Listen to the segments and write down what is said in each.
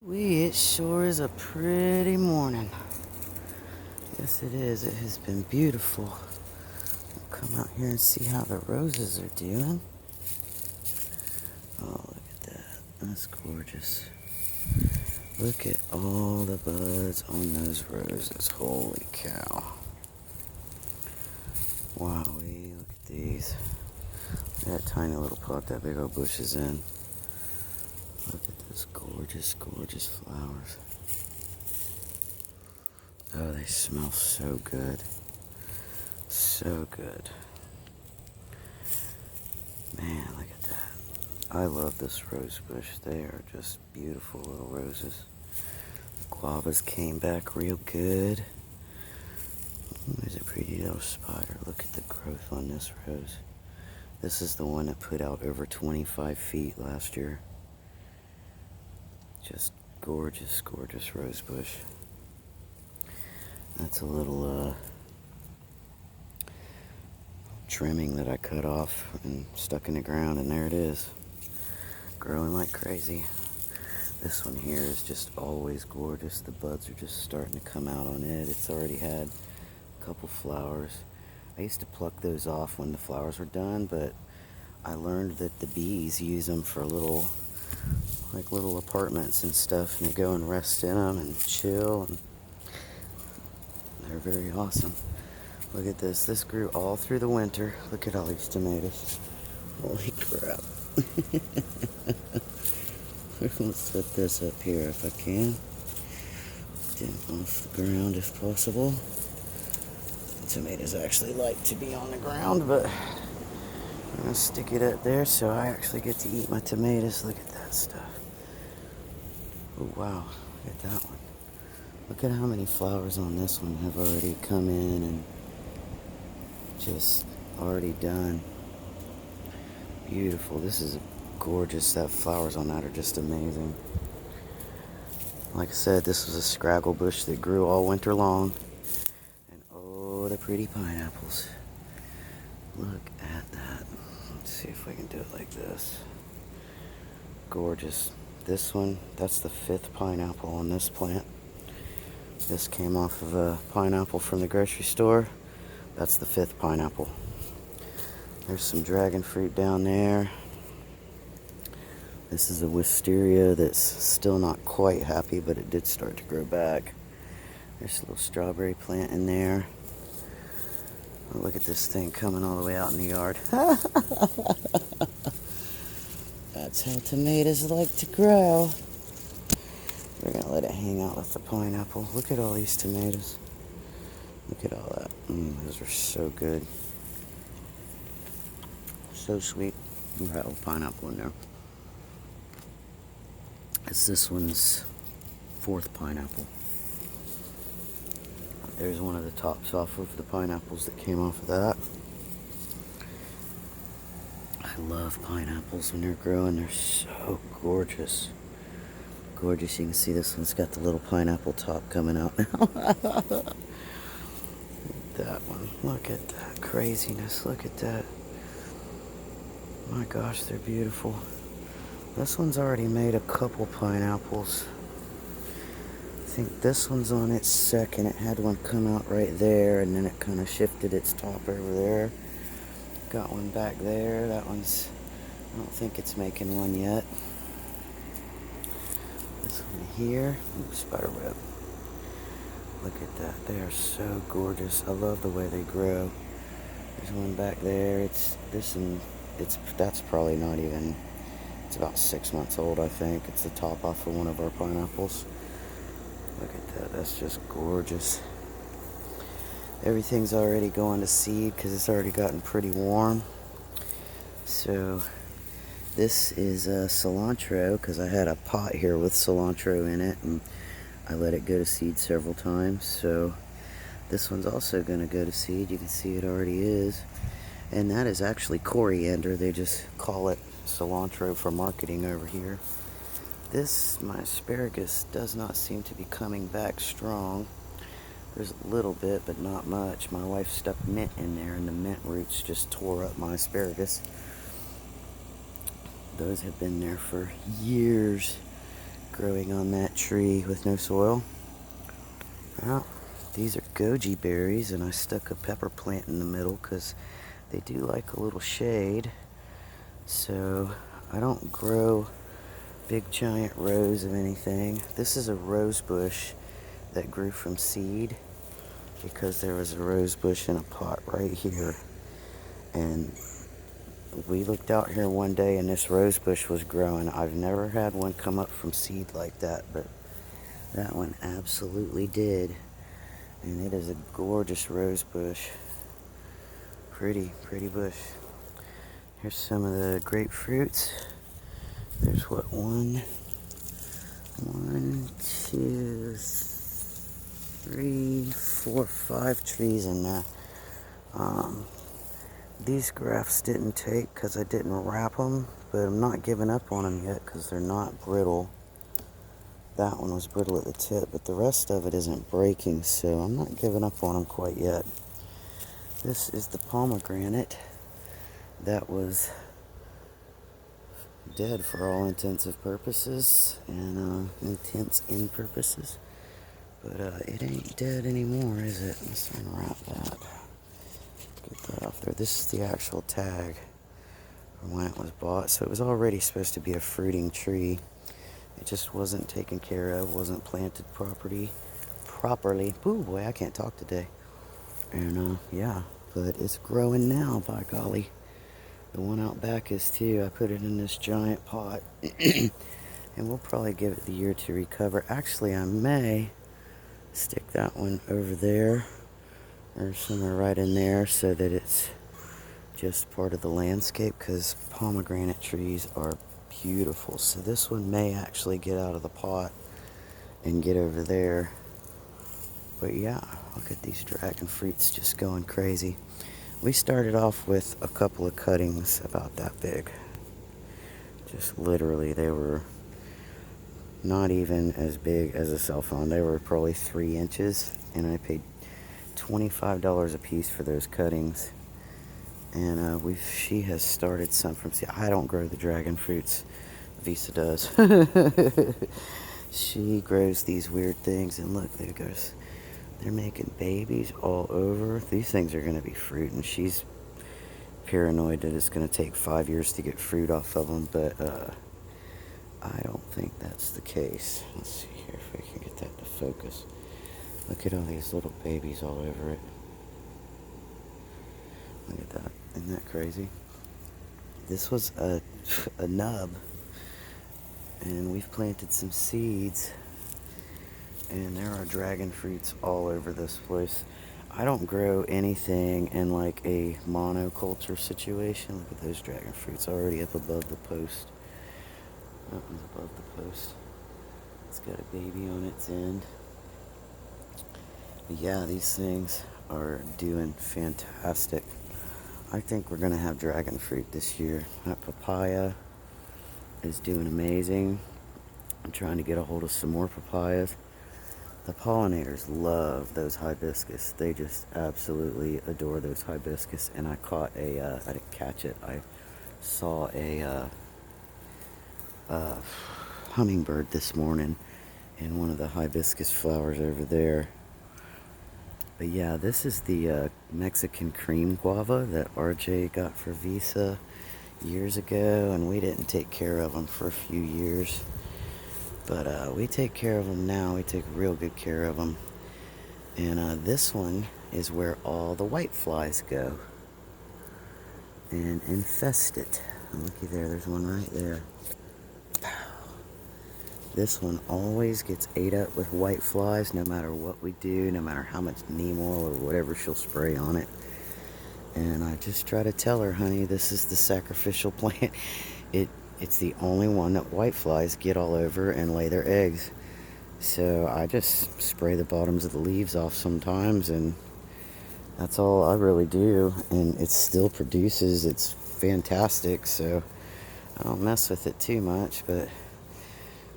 It sure is a pretty morning. Yes, it is. It has been beautiful. We'll come out here and see how the roses are doing. Oh, look at that. That's gorgeous. Look at all the buds on those roses. Holy cow. Wowee, look at these. That tiny little pot that big old bush is in. Look at those gorgeous, gorgeous flowers. Oh, they smell so good. So good. Man, look at that. I love this rose bush. They are just beautiful little roses. The guavas came back real good. There's a pretty little spider. Look at the growth on this rose. This is the one that put out over 25 feet last year. Just gorgeous, gorgeous rose bush. That's a little trimming that I cut off and stuck in the ground, and there it is, growing like crazy. This one here is just always gorgeous. The buds are just starting to come out on it. It's already had a couple flowers. I used to pluck those off when the flowers were done, but I learned that the bees use them for little apartments and stuff, and they go and rest in them and chill, and they're very awesome. Look at this. This grew all through the winter. Look at all these tomatoes. Holy crap. I'm going to set this up here if I can. Get off the ground if possible. The tomatoes actually like to be on the ground, but I'm going to stick it up there so I actually get to eat my tomatoes. Look at that stuff. Oh, wow. Look at that one. Look at how many flowers on this one have already come in and just already done. Beautiful. This is gorgeous. That flowers on that are just amazing. Like I said, this was a scraggle bush that grew all winter long. And oh, the pretty pineapples. Look at that. Let's see if we can do it like this. Gorgeous. This one, that's the 5th pineapple on this plant. This came off of a pineapple from the grocery store. That's the 5th pineapple. There's some dragon fruit down there. This is a wisteria that's still not quite happy, but it did start to grow back. There's a little strawberry plant in there. Oh, look at this thing coming all the way out in the yard. That's how tomatoes like to grow. We're going to let it hang out with the pineapple. Look at all these tomatoes. Look at all that. Those are so good. So sweet. We've got a little pineapple in there. It's this one's 4th pineapple. There's one of the tops off of the pineapples that came off of that. I love pineapples when they're growing. They're so gorgeous. Gorgeous. You can see this one's got the little pineapple top coming out now. That one. Look at that craziness. Look at that. My gosh, they're beautiful. This one's already made a couple pineapples. I think this one's on its 2nd. It had one come out right there, and then it kind of shifted its top over there. Got one back there. That one's, I don't think it's making one yet. This one here. Ooh, spider web. Look at that. They are so gorgeous. I love the way they grow. There's one back there. That's probably not even, it's about 6 months old, I think. It's the top off of one of our pineapples. Look at that. That's just gorgeous. Everything's already going to seed because it's already gotten pretty warm. So this is cilantro, because I had a pot here with cilantro in it, and I let it go to seed several times. So this one's also going to go to seed. You can see it already is. And that is actually coriander. They just call it cilantro for marketing over here. My asparagus does not seem to be coming back strong. There's a little bit, but not much. My wife stuck mint in there, and the mint roots just tore up my asparagus. Those have been there for years. growing on that tree with no soil. Well, these are goji berries, and I stuck a pepper plant in the middle because they do like a little shade. So I don't grow big giant rows of anything. This is a rose bush that grew from seed because there was a rose bush in a pot right here. And we looked out here one day and this rose bush was growing. I've never had one come up from seed like that, but that one absolutely did. And it is a gorgeous rose bush. Pretty bush. Here's some of the grapefruits. There's what, one, two, three, four, five trees in there. These grafts didn't take because I didn't wrap them, but I'm not giving up on them yet because they're not brittle. That one was brittle at the tip, but the rest of it isn't breaking, so I'm not giving up on them quite yet. This is the pomegranate that was dead for all intents and purposes, but it ain't dead anymore, is it? Let's unwrap that. Get that off there. This is the actual tag from when it was bought. So it was already supposed to be a fruiting tree. It just wasn't taken care of, wasn't planted properly. Ooh, boy, I can't talk today. And yeah, but it's growing now, by golly. The one out back is too. I put it in this giant pot. And we'll probably give it the year to recover. Actually, I may stick that one over there or somewhere right in there so that it's just part of the landscape, because pomegranate trees are beautiful. So this one may actually get out of the pot and get over there. But yeah, look at these dragon fruits just going crazy. We started off with a couple of cuttings about that big. Just literally, they were not even as big as a cell phone. They were probably 3 inches, and I paid $25 a piece for those cuttings. And she has started some from seed. I don't grow the dragon fruits. Visa does. She grows these weird things, and look, there goes. They're making babies all over. These things are going to be fruit, and she's paranoid that it's going to take 5 years to get fruit off of them, but I don't think that's the case. Let's see here if I can get that to focus. Look at all these little babies all over it. Look at that. Isn't that crazy? This was a nub, and we've planted some seeds, and there are dragon fruits all over this place. I don't grow anything in like a monoculture situation. Look at those dragon fruits already up above the post. That one's above the post. It's got a baby on its end. But yeah, these things are doing fantastic. I think we're going to have dragon fruit this year. That papaya is doing amazing. I'm trying to get a hold of some more papayas. The pollinators love those hibiscus. They just absolutely adore those hibiscus. And I caught I didn't catch it. I saw a hummingbird this morning in one of the hibiscus flowers over there. But yeah, this is the Mexican cream guava that RJ got for Visa years ago, and we didn't take care of them for a few years. But we take care of them now. We take real good care of them. And this one is where all the white flies go and infest it. And looky there, there's one right there. This one always gets ate up with white flies, no matter what we do, no matter how much neem oil or whatever she'll spray on it. And I just try to tell her, honey, this is the sacrificial plant. It's the only one that white flies get all over and lay their eggs. So I just spray the bottoms of the leaves off sometimes, and that's all I really do. And it still produces. It's fantastic, so I don't mess with it too much. But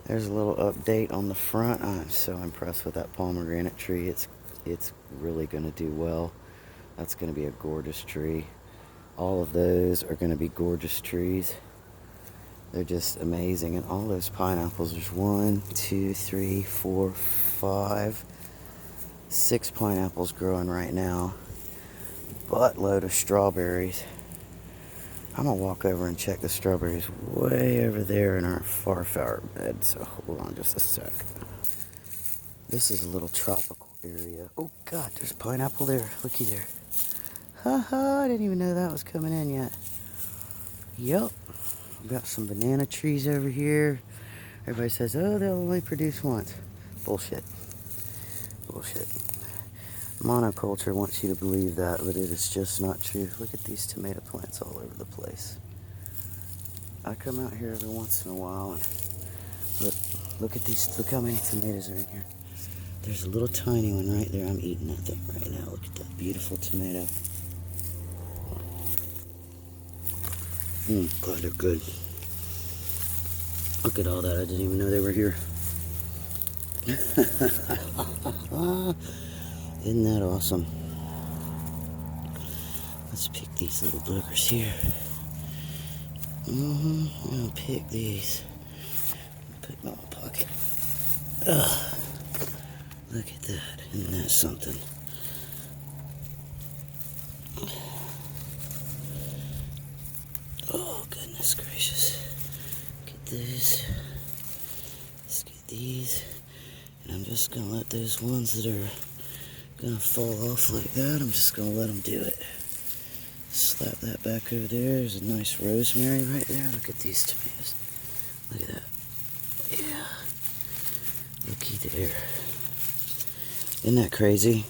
there's a little update on the front. I'm so impressed with that pomegranate tree. It's really going to do well. That's going to be a gorgeous tree. All of those are going to be gorgeous trees. They're just amazing. And all those pineapples, there's 1, 2, 3, 4, 5, 6 pineapples growing right now. Buttload of strawberries. I'm gonna walk over and check the strawberries way over there in our far bed, so hold on just a sec. This is a little tropical area. Oh God, there's a pineapple there. Looky there. Haha, I didn't even know that was coming in yet. Yup. Got some banana trees over here. Everybody says, oh, they'll only produce once. Bullshit. Bullshit. Monoculture wants you to believe that, but it is just not true. Look at these tomato plants all over the place. I come out here every once in a while and look at these. Look how many tomatoes are in here. There's a little tiny one right there. I'm eating that thing right now. Look at that beautiful tomato. God, they're good. Look at all that. I didn't even know they were here. Isn't that awesome? Let's pick these little boogers here. I'm gonna pick these. Put them in my pocket. Ugh. Look at that. Isn't that something? Oh, goodness gracious. Get these. Let's get these. And I'm just gonna let those ones that are gonna fall off like that, I'm just gonna let them do it. Slap that back over there. There's a nice rosemary right there. Look at these tomatoes. Look at that. Yeah. Looky there. Isn't that crazy?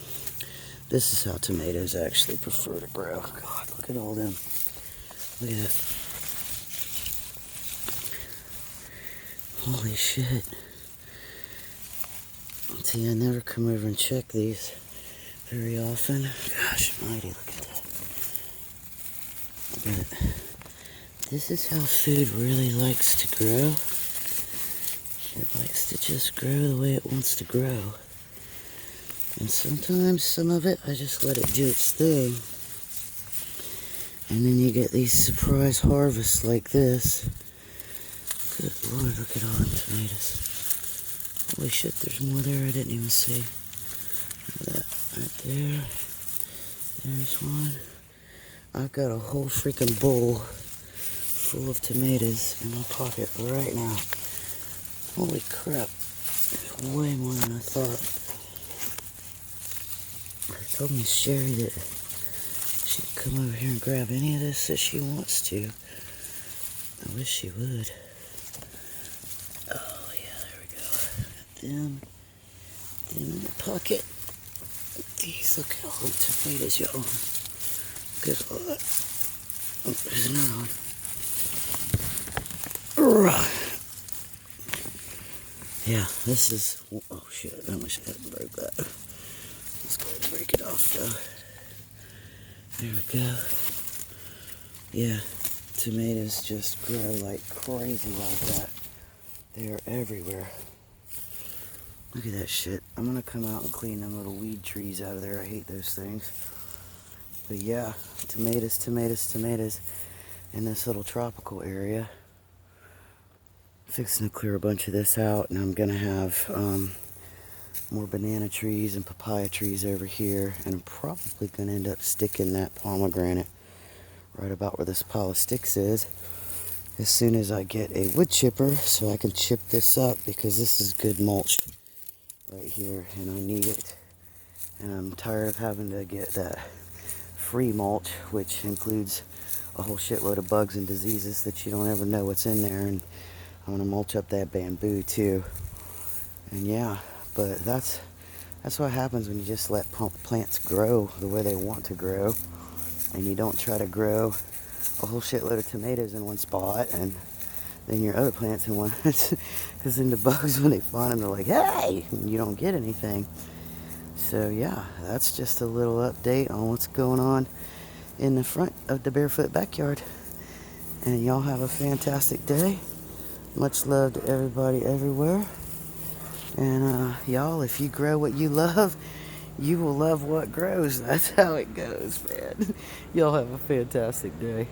This is how tomatoes actually prefer to grow. God, look at all them. Look at that. Holy shit. See, I never come over and check these very often. Gosh mighty, look at that. But this is how food really likes to grow. It likes to just grow the way it wants to grow. And sometimes some of it, I just let it do its thing. And then you get these surprise harvests like this. Good Lord, look at all them tomatoes. Holy shit, there's more there I didn't even see. Look at that, right there. There's one. I've got a whole freaking bowl full of tomatoes in my pocket right now. Holy crap. There's way more than I thought. She told me Sherry that she could come over here and grab any of this that she wants to. I wish she would. Oh yeah, there we go. Got them in the pocket. These, look at all the tomatoes, y'all. Look at all that. Oh, there's another one. Yeah, this is, oh shit, I almost hadn't broke that. Let's go ahead and break it off though. There we go. Yeah, tomatoes just grow like crazy like that. They are everywhere. Look at that shit. I'm gonna come out and clean them little weed trees out of there. I hate those things. But yeah, tomatoes, tomatoes, tomatoes in this little tropical area. Fixing to clear a bunch of this out, and I'm gonna have more banana trees and papaya trees over here, and I'm probably gonna end up sticking that pomegranate right about where this pile of sticks is as soon as I get a wood chipper so I can chip this up, because this is good mulch right here and I need it. And I'm tired of having to get that free mulch, which includes a whole shitload of bugs and diseases that you don't ever know what's in there. And I'm gonna mulch up that bamboo too. And yeah, but that's what happens when you just let plants grow the way they want to grow, and you don't try to grow a whole shitload of tomatoes in one spot and then your other plants in one. Because then the bugs, when they find them, they're like, hey, and you don't get anything. So yeah, that's just a little update on what's going on in the front of the Barefoot Backyard. And y'all have a fantastic day. Much love to everybody everywhere. And y'all, if you grow what you love, you will love what grows. That's how it goes, man. Y'all have a fantastic day.